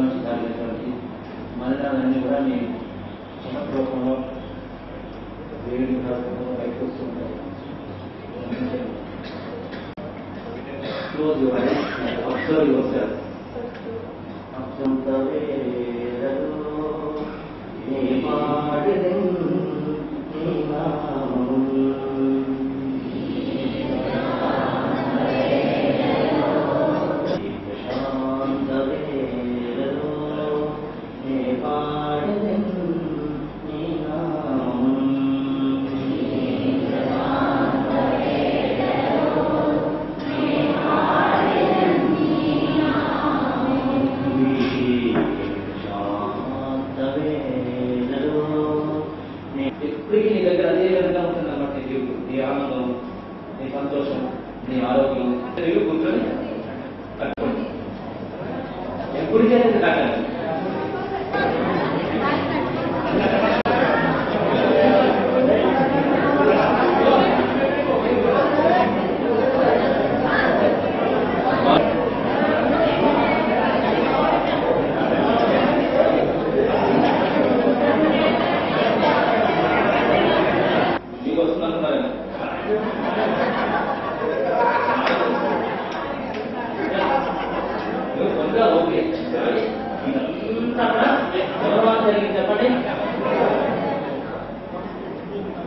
నుంచి కలిగేటువంటి మలినాలన్నీ కూడా మీ చెమట రూపంలో వేడి రూపంలో బయటకు వస్తుంటాయి. Close your eyes and observe yourself. ఎప్పటికీ నీ దగ్గర అదే విధంగా ఉంటుంది అన్నమాట. నీ ఆనందం, నీ సంతోషం, నీ ఆరోగ్యం తెలుగు కూర్చొని కట్టుకోండి. ఎప్పటికీ అనేది కట్టాలి.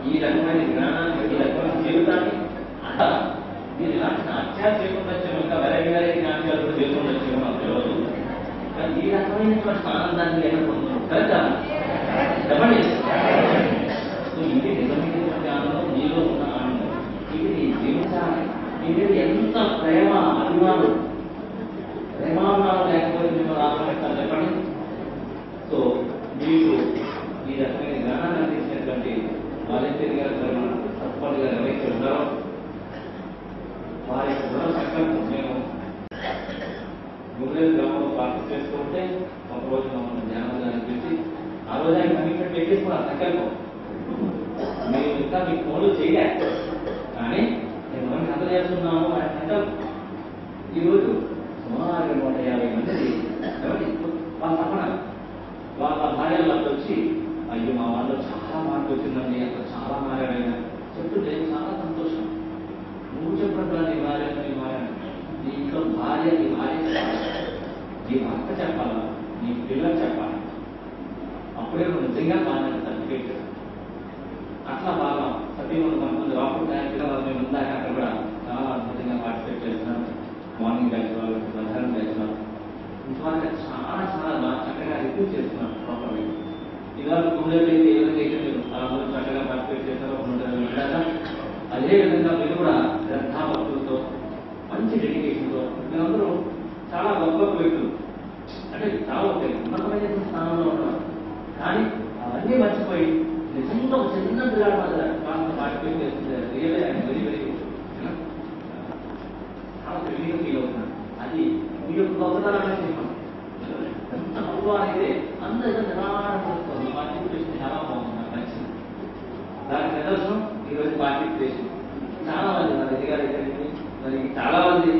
ఈ రకమైన జ్ఞానాన్ని, ఈ రకమైన జీవితాన్ని మీరు ఇలాంటి నాట్యాలు చేయకుండా ఇంకా వెరైటీ వెరైటీ నాట్యాలు కూడా చేసుకుంటూ మాకు తెలియదు. కానీ ఈ రకమైనటువంటి ఆనందాన్ని లేకపోతున్నాం కరెక్టా? చెప్పండి. ఇది నిజమైనటువంటి ఆనందం, నీలో ఉన్న ఆనందం. ఇది నీ జీవితాన్ని ఇది ఎంత ప్రేమ, అభిమానం, ప్రేమాభిమానం లేకపోతే మిమ్మల్ని ఆహ్వానిస్తారు చెప్పండి. సో మీకు ఈ రకమైన జ్ఞానాన్ని అందించినటువంటి వాలంటీర్ గారు తప్పని గారు ఎవరైతే ఉన్నారో వారి యొక్క దృఢ సంకల్పం మేము గురుదేవ్ గ్రామంలో ప్రార్థన చేసుకుంటే ఒకరోజు మమ్మల్ని జ్ఞానంగా అనిపించి ఆ రోజు ఆయన కమిట్మెంట్ పెట్టేసుకున్నారు. సంకల్పం మేము ఇంకా మీకు ఫోన్లు చేయలేదు, కానీ మేము మనం ఎంత చేస్తున్నాము ఆయన సంకల్పం. ఈరోజు సుమారు 150 మంది వాళ్ళ తప్పన వాళ్ళ భార్యలకు వచ్చి అయ్యో మా వాళ్ళు చాలా మార్పు వచ్చిందండి, అక్కడ చాలా మారాడైనా చెప్తుంటే చాలా సంతోషం. నువ్వు చెప్పడం నీ భార్య నీ ఇంట్లో భార్య నీ భర్త చెప్పాలా, నీ పిల్లలు చెప్పాలి. అప్పుడే నువ్వు నిజంగా బాగా సర్టిఫికేట్. అట్లా బాగా సతీమణి కొంతమంది రాకుండా పిల్లలు ఉందాక అక్కడ కూడా చాలా అద్భుతంగా పార్టిసిపేట్ చేస్తున్నారు. మార్నింగ్ బ్యాచ్ వాళ్ళు, మధ్యాహ్నం బ్యాచ్ వాళ్ళు ఇంతవరకు చాలా చాలా బాగా చక్కగా రిసీవ్ చేస్తున్నారు ప్రాపర్గా. ఇవాళ గుండెలు అయితే ఏ విధంగా అయితే మీరు అందరూ చక్కగా పార్టిసిపేట్ చేస్తారో ఉండగా అదేవిధంగా మీరు కూడా శ్రద్ధాభక్తులతో మంచి డెడికేషన్తో మీరందరూ చాలా గొప్ప వ్యక్తులు, అంటే చాలా ఉన్నతమైన స్థానంలో ఉన్నారు. కానీ అవన్నీ మర్చిపోయి నిజంగా చిన్న పిల్లల వల్ల పార్టిసిపేట్ చేస్తుంది. రియల్ ఆయన వెరీ వెరీ చాలా తెలివిగా ఫీల్ అవుతున్నారు. అది మీ యొక్క గొప్పతనాన్ని చెప్పాను. ఎంత గొప్ప అయితే అందరికీ నిరాశిస్తుంది. పార్టిసిపేషన్ చాలా బాగుంది, నాకు నచ్చింది. దానికి నిదర్శనం ఈరోజు పార్టిసిపేషన్ చాలా మంది నా దగ్గర అయితే మరి చాలా మంది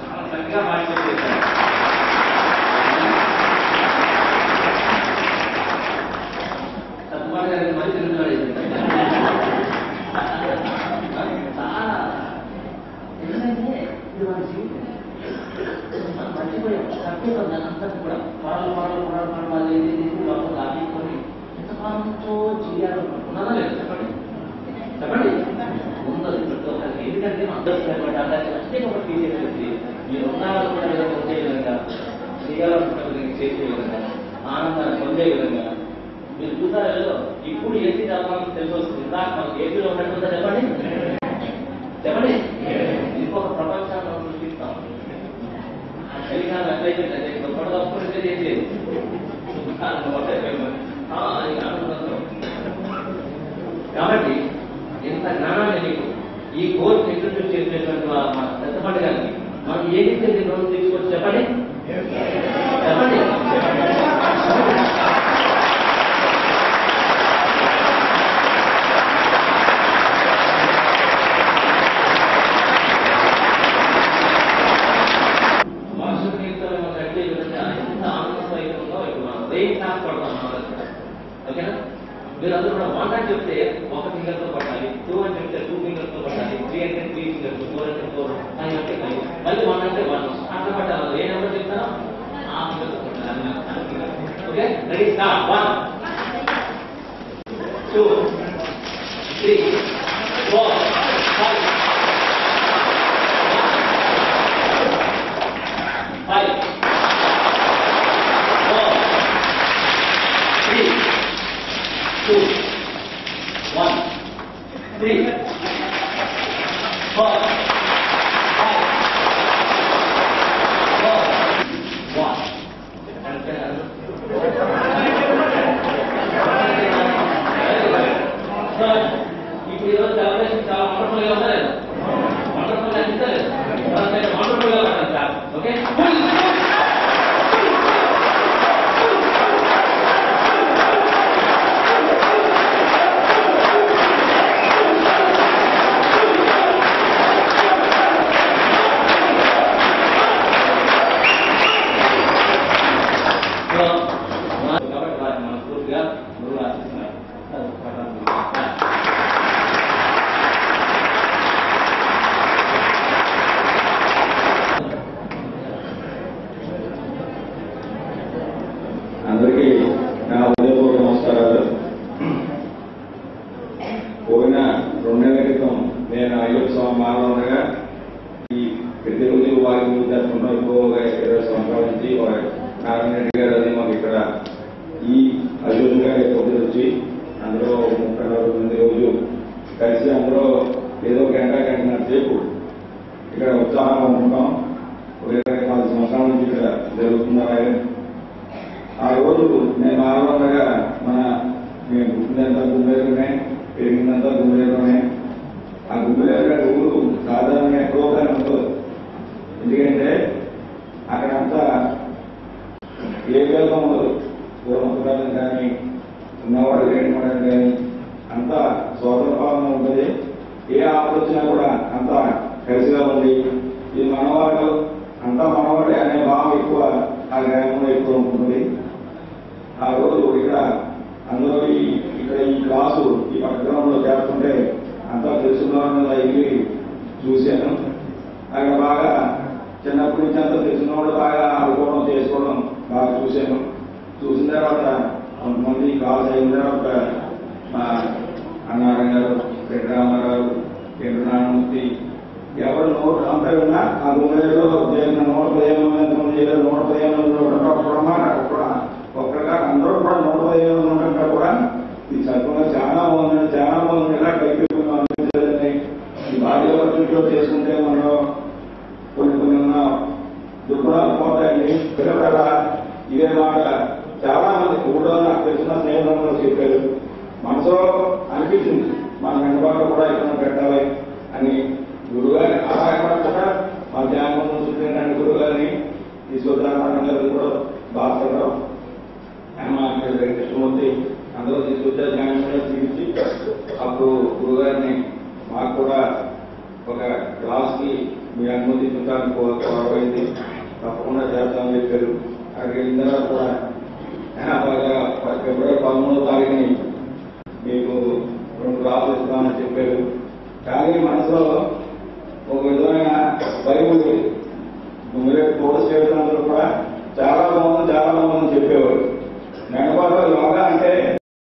చాలా చక్కగా పార్టిసిపేట్ చేశారు. సత్మాన్ గారికి మంచి తిరుగుతున్నాడు. చాలా ఎందుకంటే ఇది మన జీవితం మర్చిపోయాం. తప్పేది అంతా కూడా పొరలు వాళ్ళు ఆగిపోయి ఎంతకాలంతో చేయాలనుకుంటున్నారా లేదు చెప్పండి. చెప్పండి ఉండదు ప్రతి ఒక్కరికి. ఎందుకంటే అందరూ అంటే ఒక ఫీల్ చేసి మీరు ఉన్నారని కూడా పొందే విధంగా, చేయాలనుకున్న విధంగా చేసే విధంగా, ఆనందాన్ని పొందే విధంగా మీరు చూసారో ఇప్పుడు ఏసీ చెప్పాలని తెలిసి వస్తుంది. ఇందాక మనకు ఏపీలో ఉన్నట్టుందా చెప్పండి. చెప్పండి ఇంకొక ప్రపంచాన్ని మనం సృష్టిస్తాం. చలికాలం ఎట్లయితే గొప్ప చేయలేదు ఆనందంతో. కాబట్టి ఇంత జ్ఞానాన్ని నీకు ఈ కోర్సు ఇంట్రడ్యూస్ చేసినటువంటి మా పెద్దపండి గారికి మనం ఏది రోజు తీసుకొచ్చి చెప్పండి. చెప్పండి మనసు జీవితంలో కట్టే విధంగా బ్రెయిన్ క్లాస్ పడతాం. ఓకేనా? మీరందరూ కూడా 1 అని చెప్తే 1 ఫింగర్ తో పట్టాలి, 2 అని చెప్తే 2 ఫింగర్స్ తో పట్టాలి, 3 అంటే 3 ఫింగర్స్, 4 అంటే 4, 5 అంటే 5, మళ్ళీ 1 అంటే 1 అట్లా పట్టాలి. ఏ నెంబర్ చెప్తానో ఆ ఫింగర్ తో పట్టాలి. Okay, ready, start. 1 2 3 4 5 5 4 3 2 1 3 4 5 4 1. ఇప్పుడు ఈరోజు సెలబ్రేషన్ చాలా వండర్ఫుల్ గా ఉందా లేదా? వండర్ఫుల్ గా అనిపించలేదు? వండర్ఫుల్ గా ఉంటాను సార్. ఓకే, కాబట్టి వారిని మనస్ఫూర్తిగా గురువులు ఆశిస్తున్నారు. అందరికీ నా హృదయపూర్వక నమస్కారాలు. పోయిన 2 నెలల క్రితం నేను అయ్యప్ప స్వామి మాలో ఉండగా ఈ ప్రతిరోజు వారి జరుపుకుంటాం. ఎక్కువగా 20 సంవత్సరాల నుంచి నారాయణ రెడ్డి గారు అది మాకు ఇక్కడ ఈ అయోధ్యగా పొద్దున వచ్చి అందులో 30-40 మంది రోజు కలిసి అందులో ఏదో గంటన్నర సేపు ఇక్కడ ఉత్సాహంగా ఉంటాం. 24 సంవత్సరాల నుంచి ఇక్కడ జరుగుతున్నారు. ఆ రోజు నేను ఆనందంగా మేము పుట్టినంత గుమ్మేరునే, పెరిగినంత గుమ్మేరునే. ఆ గుమ్మేరు ఊరు సాధారణ ఎక్కువగా ఉంటుంది. ఎందుకంటే అక్కడంతా ఏ వేగం ఉండదు. పూర్వపురాలను కానీ ఉన్నవాడు వేయడం కానీ అంతా సోదరభావంగా ఉంటుంది. ఏ ఆపద వచ్చినా కూడా అంతా కలిసిగా ఉంది. ఇది మనవాడు, అంతా మనవాడే అనే భావం ఎక్కువ ఆ గ్రామంలో ఎక్కువ ఉంటుంది. ఆ రోజు ఇక్కడ అందులో ఇక్కడ ఈ క్లాసు ఈ పట్టణంలో చేస్తుంటే అంతా తెలుసుకున్న ఇది చూశాను. అక్కడ బాగా చిన్నప్పటి నుంచి అంతా తెలిసిన వాళ్ళు బాగా ఆడుకోవడం చేసుకోవడం బాగా చూశాను. చూసిన తర్వాత కొంతమంది క్లాస్ అయిన తర్వాత మా అన్నారాయణ గారు, రెడ్డి రామారావు, నారాయణమూర్తి ఎవరు నోట్ అంతా ఉన్నా ఆ గుమ్మేలో 115 మంది 115 ఒక్కగా అందరూ కూడా 115 ఉన్నట్టు కూడా ఈ చదువులో చాలా బాగుంది, చాలా బాగుంది. ఇలా కలిపి ఈ బాధ్య వర్గంలో చేసుకుంటే మనం కొన్ని దుర్గుణాలు పోతాయండి. పిల్లల ఇదే మాట చాలా మంది కూడా నాకు తెలిసిన స్నేహితులు చెప్పారు. మనసులో అనిపించింది మన వెంటబాటు కూడా ఇక్కడ పెట్టాలి అని. గురుగారి ఆదాయం కూడా మా ధ్యానం చూపించండి గురుగారిని ఈ సుధారాయణ గారు కూడా బాధపడడం కృష్ణమూర్తి అందరూ తీసుకొచ్చే ధ్యానం తీర్చి అప్పుడు గురుగారిని మాకు కూడా ఒక క్లాస్ కి మీ అనుమతి చూడడానికి కోరమైంది. తప్పకుండా చేస్తామని చెప్పారు. అక్కడికి వెళ్ళిన తర్వాత కూడా ఫిబ్రవరి 13వ తారీఖుని మీకు 2 క్లాసులు ఇస్తామని చెప్పారు. కానీ మనసులో ఒక విధమైన భయం ఉంది. మీరే ఫోటో స్టేషన్ అందరూ కూడా చాలా బాగుందని చెప్పేవారు. నెడబాటులో యోగా అంటే